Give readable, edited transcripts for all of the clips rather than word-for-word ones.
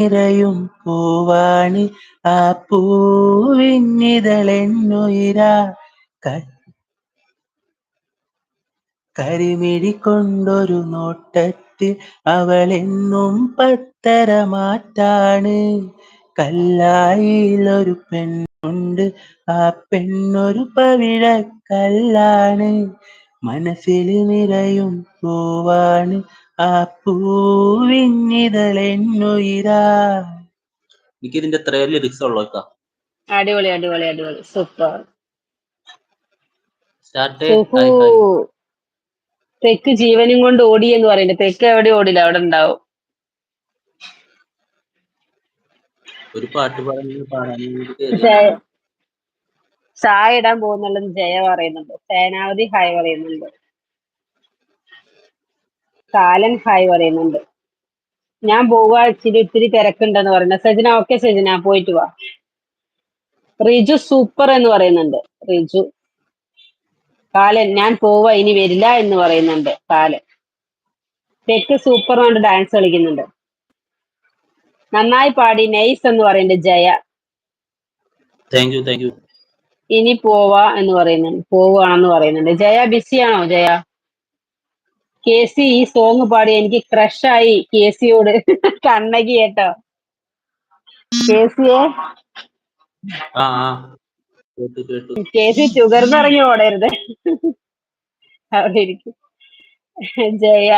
നിറയും പൂവാണ് ആ പൂവിന്നിതളെന്നുയിരാ. കരിമിഴി കൊണ്ടൊരു നോട്ടത്തിൽ അവളെന്നും പത്തരമാറ്റാണ്. കല്ലായിലൊരു പെണ്ണുണ്ട്, ആ പെണ്ണൊരു പവിഴക്കല്ലാണ്. മനസ്സിൽ നിറയും പൂവാണ് ആ പൂവിന്നിതളെന്നുയിരാ. എനിക്കിതിന്റെ എത്രയോ ലിറിക്സ് ഉള്ളൂക്കാ. അടിപൊളി അടിപൊളി അടിപൊളി super. Start. Suhu hi hi. തെക്ക് ജീവനും കൊണ്ട് ഓടി എന്ന് പറയുന്നത് തെക്ക് എവിടെ ഓടില്ല അവിടെ ഉണ്ടാവും. ഒരു പാട്ട് പാടാൻ ജയ കയറിയാണ്. ചായ ഇടാൻ പോകുന്നുള്ളത് ജയ പറയുന്നുണ്ട്. സേനാവതി ഹായ് പറയുന്നുണ്ട്. കാലൻ ഹായ് പറയുന്നുണ്ട്. ഞാൻ പോവാ ഇത്തിരി തിരക്കുണ്ടെന്ന് പറയുന്നത്. സജന ഓക്കെ സജന പോയിട്ട് വാ. റിജു സൂപ്പർ എന്ന് പറയുന്നുണ്ട്. റിജു. കാലൻ ഞാൻ പോവാ ഇനി വരില്ല എന്ന് പറയുന്നുണ്ട്. കാലൻ. തെക്ക് സൂപ്പർ കൊണ്ട് ഡാൻസ് കളിക്കുന്നുണ്ട്. നന്നായി പാടി നൈസ് എന്ന് പറയുന്നുണ്ട് Jaya. Thank you thank you. ഇനി പോവാ എന്ന് പറയുന്നുണ്ട്. പോവാണെന്ന് പറയുന്നുണ്ട്. ജയ ബിസിയാണോ ജയ? കെ സി ഈ സോങ് പാടി എനിക്ക് ക്രഷായി കെ സിയോട്. കണ്ണകി കേട്ടോ കെ സിയെ. ആ ആ കേട്ടു കേട്ടു. കെ സി ചുകർന്നിറങ്ങി ഓടരുത്. അവിടെ ഇരിക്കും. ജയ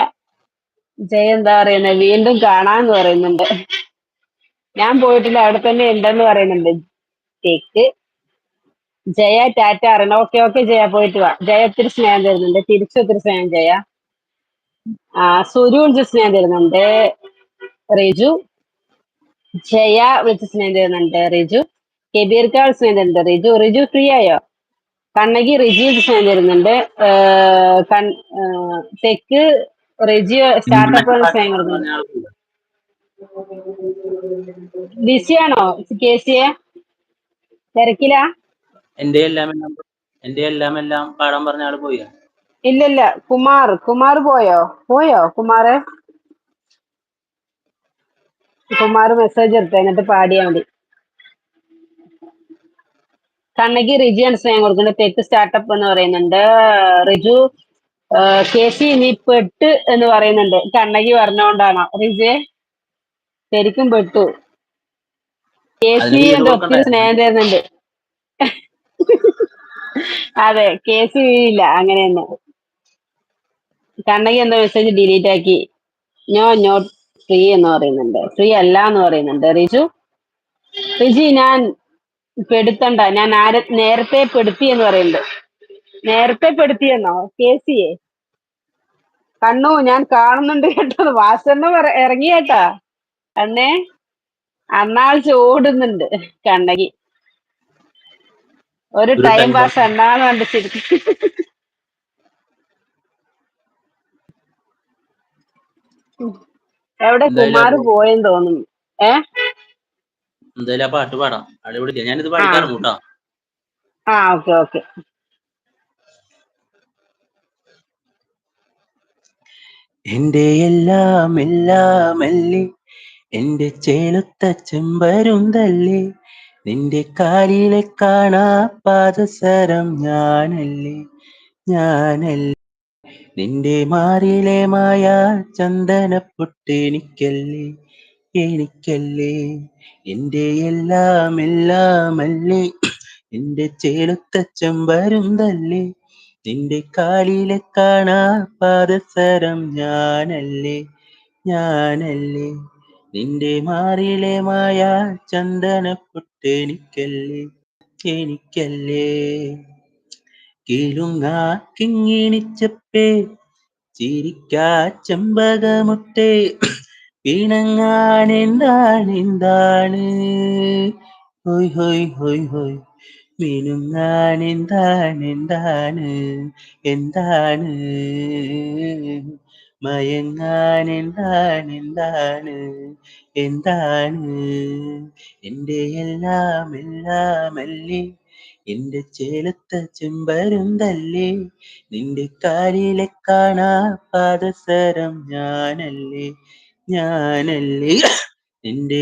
ജയ എന്താ പറയുന്നത്? വീണ്ടും കാണാന്ന് പറയുന്നുണ്ട്. ഞാൻ പോയിട്ടില്ല അവിടെ തന്നെ ഉണ്ടെന്ന് പറയുന്നുണ്ട്. കേക്ക് ജയ ടാറ്റ അറിയണം. ഓക്കെ ഓക്കെ ജയ പോയിട്ട് വാ. ജയ ഒത്തിരി സ്നേഹം തരുന്നുണ്ട്. തിരിച്ചൊത്തിരി സ്നേഹം ജയ. സുരു വിളിച്ച് സ്നേഹം തരുന്നുണ്ട്. റിജു ജയ വിളിച്ച് സ്നേഹം തരുന്നുണ്ട്. റിജു കെബീർക്കാൾ സ്നേഹം തരുന്നുണ്ട്. റിജു റിജു ഫ്രീ ആയോ? കണ്ണകി റിജി സ്നേഹം തരുന്നുണ്ട്. തെക്ക് റിജി സ്റ്റാർട്ടപ്പ് സ്നേഹം കൊടുക്കുന്നുണ്ട്. ബിസിയാണോ കെ സിയെ? തിരക്കിലാ? എന്റെ എല്ലാം പാടാൻ പറഞ്ഞ ആള് പോയി. ഇല്ലില്ല. കുമാർ പോയോ? കുമാറ് മെസ്സേജ് എടുത്തു എന്നിട്ട് പാടിയാ മതി. കണ്ണകി റിജിയാണ് സ്നേഹം കൊടുക്കുന്നുണ്ട്. തെക്ക് സ്റ്റാർട്ടപ്പ് എന്ന് പറയുന്നുണ്ട്. റിജു കെ സി നീ പെട്ട് എന്ന് പറയുന്നുണ്ട്. കണ്ണകി പറഞ്ഞോണ്ടാണോ റിജെ? ശരിക്കും പെട്ടു. കെ അതിന് സി വീട് എന്റെ ഒത്തിരി കൊടുക്കണ്ടായിരുന്നു. സ്നേഹം തരുന്നുണ്ട്. അതെ കെ സി ഇല്ല അങ്ങനെയൊന്നും. കണ്ണകി എന്തോ മെസ്സേജ് ഡിലീറ്റ് ആക്കി. നോട്ട് ഫ്രീ എന്ന് പറയുന്നുണ്ട്. ഫ്രീ അല്ല എന്ന് പറയുന്നുണ്ട്. റിജി ഞാൻ പെടുത്തണ്ട. ഞാൻ നേരത്തെ പെടുത്തി എന്ന് പറയുന്നുണ്ട്. നേരത്തെ പെടുത്തിയെന്നോ കെ സിയെ? കണ്ണു ഞാൻ കാണുന്നുണ്ട് കേട്ടോ. വാസണ്ണ ഇറങ്ങി കേട്ടാ. അന്നേ അന്നാൾ ചോടുന്നുണ്ട് കണ്ണകി. ഒരു ടൈം പാസ് അണ്ണാന്ന് കണ്ടിച്ചിരിക്കും. എവിടെ കുമാർ പോയെന്ന് തോന്നുന്നു. എന്തായാലും ആ പാട്ട് പാടാം. അടിപൊളി. ഞാനിത് ആ പാടിക്കാറും കൂട്ടാ. Okay okay. എന്റെ എല്ലാം എല്ലാമല്ലേ, എന്റെ ചേലൊത്ത ചെമ്പരുന്തല്ലേ, നിന്റെ കാലിലെ കാണാ പാദസരം ഞാനല്ലേ, നിന്റെ മാറിലെ മായ ചന്ദനപ്പൊട്ടെനിക്കല്ലേ, എന്റെ എല്ലാം എല്ലാമല്ലേ, എന്റെ ചേലൊത്ത ചെമ്പരുന്തല്ലേ, നിന്റെ കാലിലെ കാണാ പാദസരം ഞാനല്ലേ, നിന്റെ മാറിലെ മായ ചന്ദനപ്പൊട്ടെനിക്കല്ലേ, കിലുങ്ങാ കിങ്ങിണിച്ചപ്പേ ചിരിക്കാ ചെമ്പകമുട്ടേ, പിണങ്ങാനെന്താണ് ഹോയ് ഹോയ് ഹോയ് ഹോയ്, എന്താണ് എന്താണ് എന്റെ എല്ലാം എല്ലാമല്ലേ, എന്റെ ചേലത്ത ചെമ്പരുന്തല്ലേ, നിന്റെ കാലിലെ കാണാ പാദസരം ഞാനല്ലേ. നിന്റെ